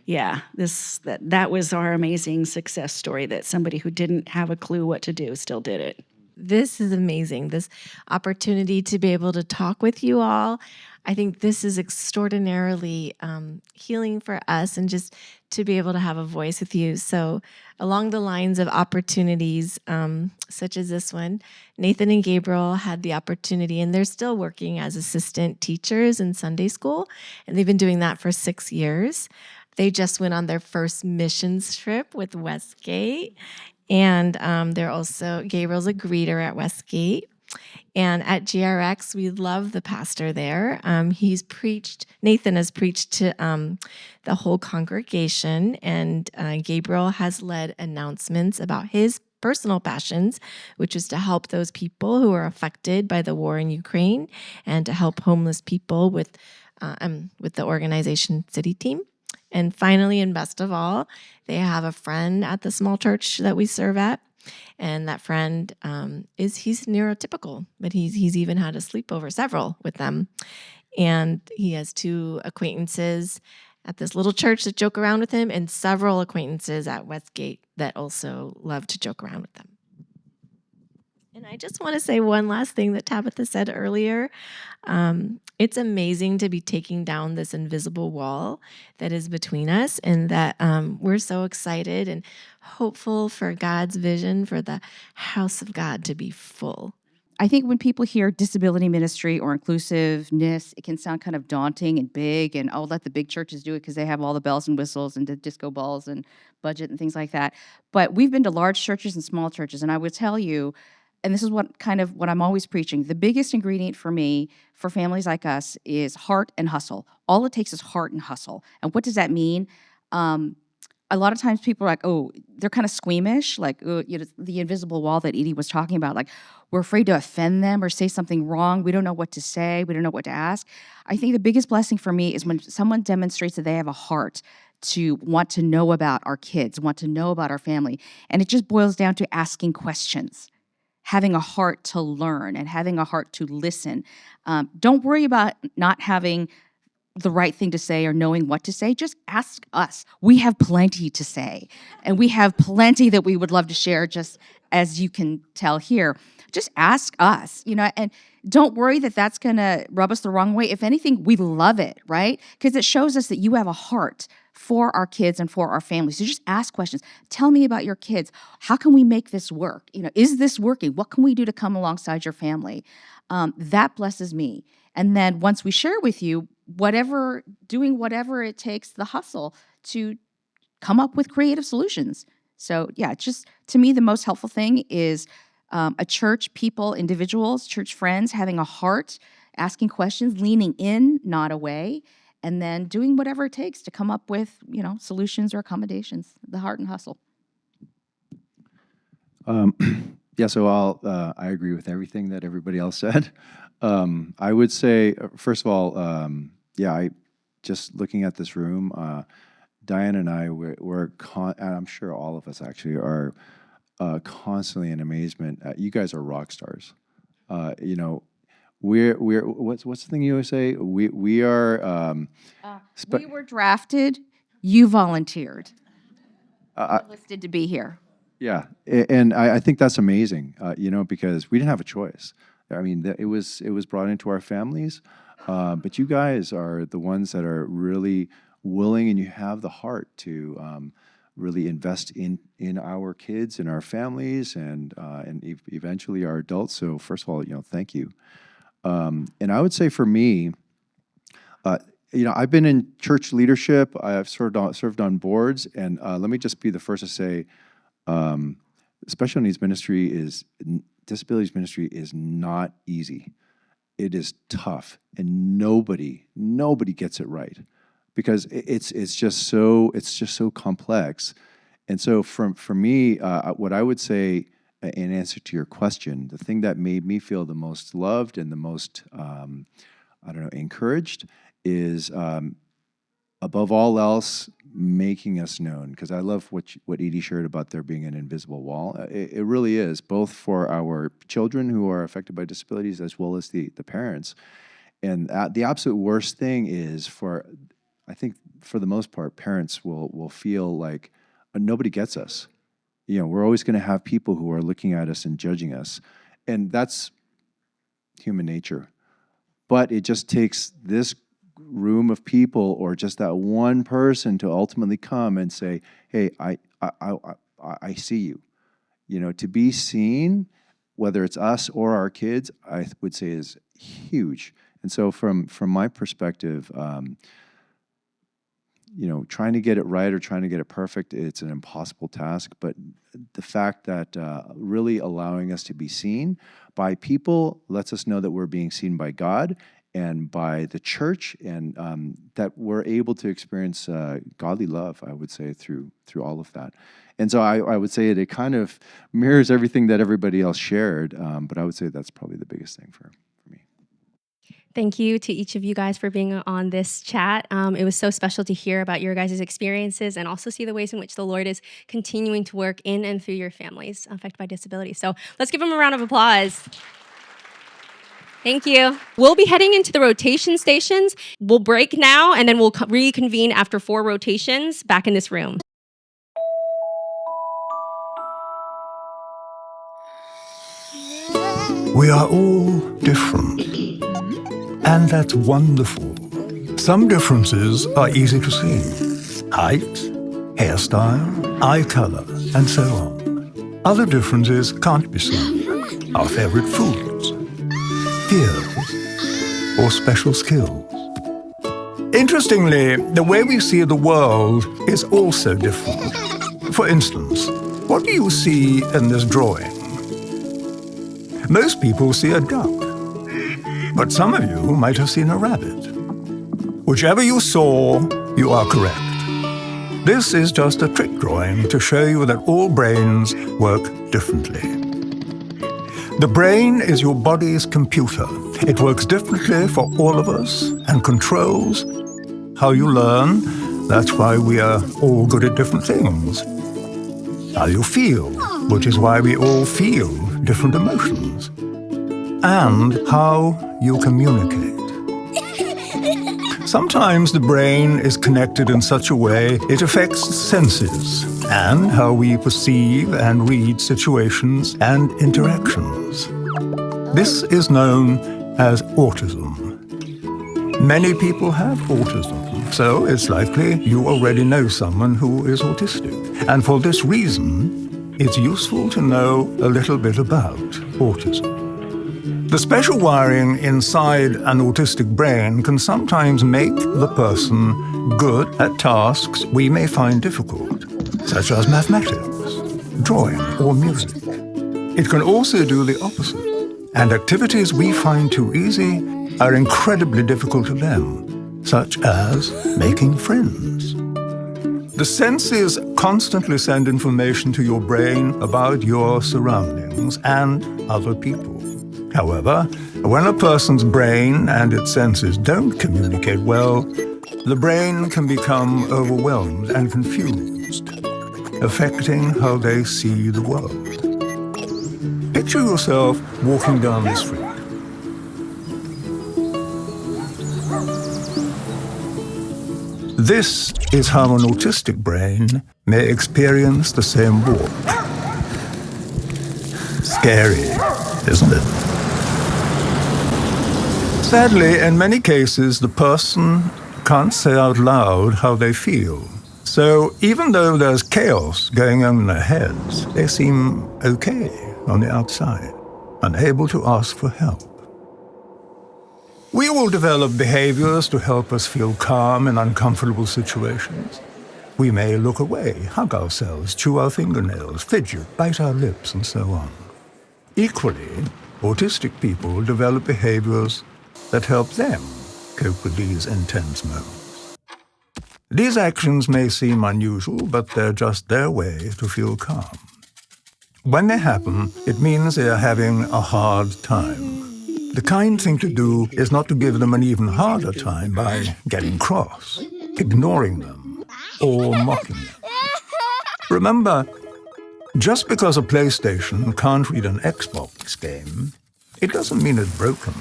yeah, that was our amazing success story, that somebody who didn't have a clue what to do still did it. This is amazing. This opportunity to be able to talk with you all. I think this is extraordinarily healing for us, and just to be able to have a voice with you. So along the lines of opportunities such as this one, Nathan and Gabriel had the opportunity, and they're still working as assistant teachers in Sunday school, and they've been doing that for 6 years. They just went on their first missions trip with Westgate, and Gabriel's a greeter at Westgate. And at GRX, we love the pastor there. Nathan has preached to the whole congregation, and Gabriel has led announcements about his personal passions, which is to help those people who are affected by the war in Ukraine, and to help homeless people with the organization City Team. And finally, and best of all, they have a friend at the small church that we serve at. And that friend he's neurotypical, but he's even had a sleepover, several with them. And he has 2 acquaintances at this little church that joke around with him, and several acquaintances at Westgate that also love to joke around with them. And I just want to say one last thing that Tabitha said earlier. It's amazing to be taking down this invisible wall that is between us, and that we're so excited and hopeful for God's vision for the house of God to be full. I think when people hear disability ministry or inclusiveness, it can sound kind of daunting and big, and I'll let the big churches do it because they have all the bells and whistles and the disco balls and budget and things like that. But we've been to large churches and small churches, and I would tell you, and this is what I'm always preaching, the biggest ingredient for me, for families like us, is heart and hustle. All it takes is heart and hustle. And what does that mean? A lot of times people are like, they're kind of squeamish, like the invisible wall that Edie was talking about. Like, we're afraid to offend them or say something wrong. We don't know what to say. We don't know what to ask. I think the biggest blessing for me is when someone demonstrates that they have a heart to want to know about our kids, want to know about our family. And it just boils down to asking questions, having a heart to learn and having a heart to listen. Don't worry about not having the right thing to say or knowing what to say. Just ask us. We have plenty to say, and we have plenty that we would love to share, just as you can tell here. Just ask us, and don't worry that that's going to rub us the wrong way. If anything, we love it, right? Because it shows us that you have a heart for our kids and for our families. So just ask questions. Tell me about your kids. How can we make this work? Is this working? What can we do to come alongside your family? That blesses me. And then once we share with you, doing whatever it takes, the hustle to come up with creative solutions. So yeah, just to me, the most helpful thing is a church, people, individuals, church friends, having a heart, asking questions, leaning in, not away, and then doing whatever it takes to come up with, solutions or accommodations, the heart and hustle. Yeah, so I agree with everything that everybody else said. I would say, first of all, I just looking at this room, Diane and I, and I'm sure all of us actually are constantly in amazement. You guys are rock stars. We're what's the thing you always say? We are. We were drafted. You volunteered. Listed to be here. Yeah, and I think that's amazing. Because we didn't have a choice. I mean, it was brought into our families, but you guys are the ones that are really willing, and you have the heart to really invest in our kids and our families and eventually our adults. So first of all, thank you. And I would say for me, I've been in church leadership. I've served on boards, and let me just be the first to say, special needs disabilities ministry is not easy. It is tough, and nobody gets it right because it's just so complex. And so for me, what I would say in answer to your question, the thing that made me feel the most loved and the most encouraged is above all else making us known, because I love what Edie shared about there being an invisible wall. It really is, both for our children who are affected by disabilities as well as the parents. And the absolute worst thing is I think for the most part, parents will feel like nobody gets us. We're always going to have people who are looking at us and judging us, and that's human nature. But it just takes this room of people or just that one person to ultimately come and say, hey, I see you. To be seen, whether it's us or our kids, I would say is huge. And so from my perspective, trying to get it right or trying to get it perfect, it's an impossible task. But the fact that really allowing us to be seen by people lets us know that we're being seen by God and by the church, and that we're able to experience godly love, I would say, through all of that. And so I would say it kind of mirrors everything that everybody else shared, but I would say that's probably the biggest thing for me. Thank you to each of you guys for being on this chat. It was so special to hear about your guys' experiences and also see the ways in which the Lord is continuing to work in and through your families affected by disability. So let's give them a round of applause. Thank you. We'll be heading into the rotation stations. We'll break now, and then we'll reconvene after 4 rotations back in this room. We are all different, and that's wonderful. Some differences are easy to see. Height, hairstyle, eye color, and so on. Other differences can't be seen. Our favorite foods, fears, or special skills. Interestingly, the way we see the world is also different. For instance, what do you see in this drawing? Most people see a duck, but some of you might have seen a rabbit. Whichever you saw, you are correct. This is just a trick drawing to show you that all brains work differently. The brain is your body's computer. It works differently for all of us and controls how you learn. That's why we are all good at different things. How you feel, which is why we all feel different emotions. And how you communicate. Sometimes the brain is connected in such a way it affects senses and how we perceive and read situations and interactions. This is known as autism. Many people have autism, so it's likely you already know someone who is autistic. And for this reason, it's useful to know a little bit about autism. The special wiring inside an autistic brain can sometimes make the person good at tasks we may find difficult, such as mathematics, drawing, or music. It can also do the opposite, and activities we find too easy are incredibly difficult to them, such as making friends. The senses constantly send information to your brain about your surroundings and other people. However, when a person's brain and its senses don't communicate well, the brain can become overwhelmed and confused, affecting how they see the world. Picture yourself walking down the street. This is how an autistic brain may experience the same walk. Scary, isn't it? Sadly, in many cases, the person can't say out loud how they feel, So even though there's chaos going on in their heads, they seem okay on the outside, unable to ask for help. We will develop behaviors to help us feel calm in uncomfortable situations. We may look away, hug ourselves, chew our fingernails, fidget, bite our lips, and so on. Equally, autistic people develop behaviors that help them cope with these intense moments. These actions may seem unusual, but they're just their way to feel calm. When they happen, it means they are having a hard time. The kind thing to do is not to give them an even harder time by getting cross, ignoring them, or mocking them. Remember, just because a PlayStation can't read an Xbox game, it doesn't mean it's broken.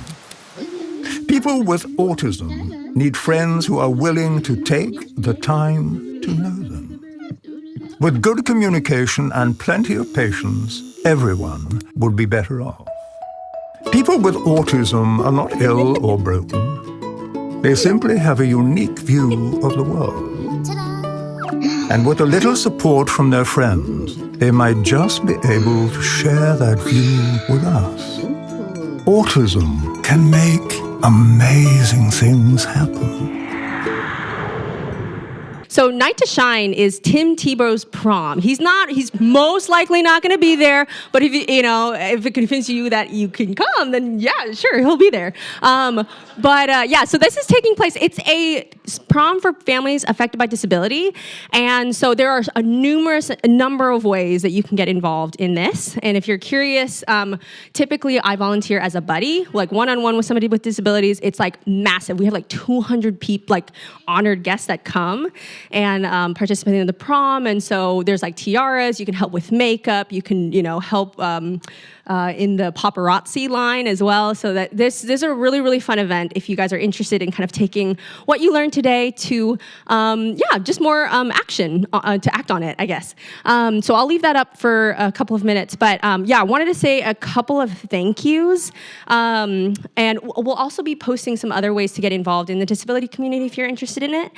People with autism need friends who are willing to take the time to know them. With good communication and plenty of patience, everyone would be better off. People with autism are not ill or broken. They simply have a unique view of the world. And with a little support from their friends, they might just be able to share that view with us. Autism can make amazing things happen. So Night to Shine is Tim Tebow's prom. He's most likely not going to be there, but if it convinces you that you can come, then yeah, sure, he'll be there. So this is taking place. It's a prom for families affected by disability, and so there are a number of ways that you can get involved in this. And if you're curious, typically I volunteer as a buddy, like one-on-one with somebody with disabilities. It's like massive. We have like 200 people, like honored guests that come and participating in the prom. And so there's like tiaras, you can help with makeup, you can, help in the paparazzi line as well. So that this is a really, really fun event if you guys are interested in kind of taking what you learned today to, just more action to act on it, I guess. So I'll leave that up for a couple of minutes. But I wanted to say a couple of thank yous. And we'll also be posting some other ways to get involved in the disability community if you're interested in it.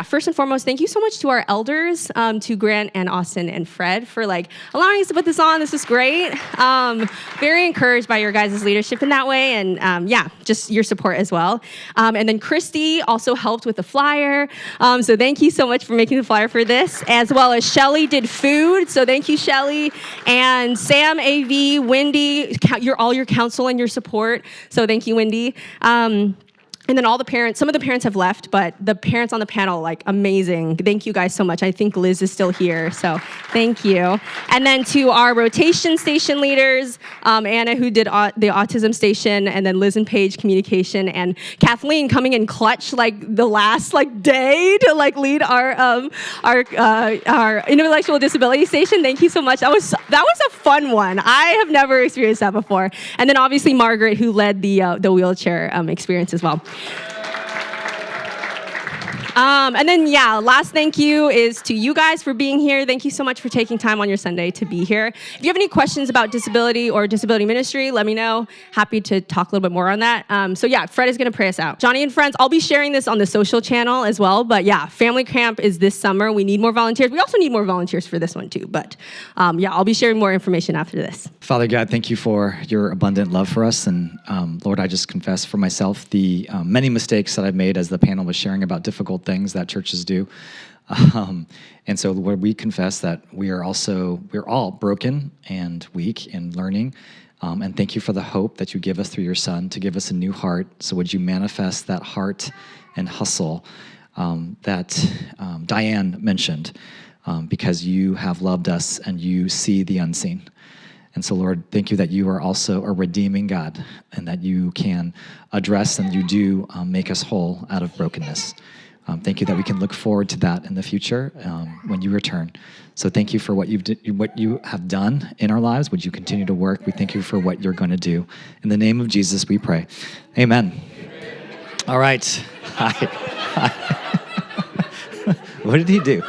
First and foremost, thank you so much to our elders, to Grant and Austin and Fred for allowing us to put this on. This is great. Very encouraged by your guys' leadership in that way, and just your support as well. And then Christy also helped with the flyer, so thank you so much for making the flyer for this, as well as Shelly did food, so thank you, Shelly, and Sam, AV, Wendy, all your counsel and your support, so thank you, Wendy. And then all the parents, some of the parents have left, but the parents on the panel, amazing. Thank you guys so much. I think Liz is still here, so thank you. And then to our rotation station leaders, Anna, who did the autism station, and then Liz and Paige communication, and Kathleen coming in clutch the last day to lead our intellectual disability station. Thank you so much. That was a fun one. I have never experienced that before. And then obviously Margaret, who led the wheelchair experience as well. And then, last thank you is to you guys for being here. Thank you so much for taking time on your Sunday to be here. If you have any questions about disability or disability ministry, let me know. Happy to talk a little bit more on that. Fred is going to pray us out. Johnny and friends, I'll be sharing this on the social channel as well. But family camp is this summer. We need more volunteers. We also need more volunteers for this one too. But I'll be sharing more information after this. Father God, thank you for your abundant love for us. And Lord, I just confess for myself the many mistakes that I've made as the panel was sharing about difficult things that churches do. And so Lord, we confess that we're all broken and weak in learning. And thank you for the hope that you give us through your Son to give us a new heart. So would you manifest that heart and hustle that Diane mentioned, because you have loved us and you see the unseen. And so, Lord, thank you that you are also a redeeming God and that you can address and you do make us whole out of brokenness. Thank you that we can look forward to that in the future when you return. So thank you for what you have done in our lives. Would you continue to work? We thank you for what you're going to do. In the name of Jesus, we pray. Amen. All right. Hi. What did he do?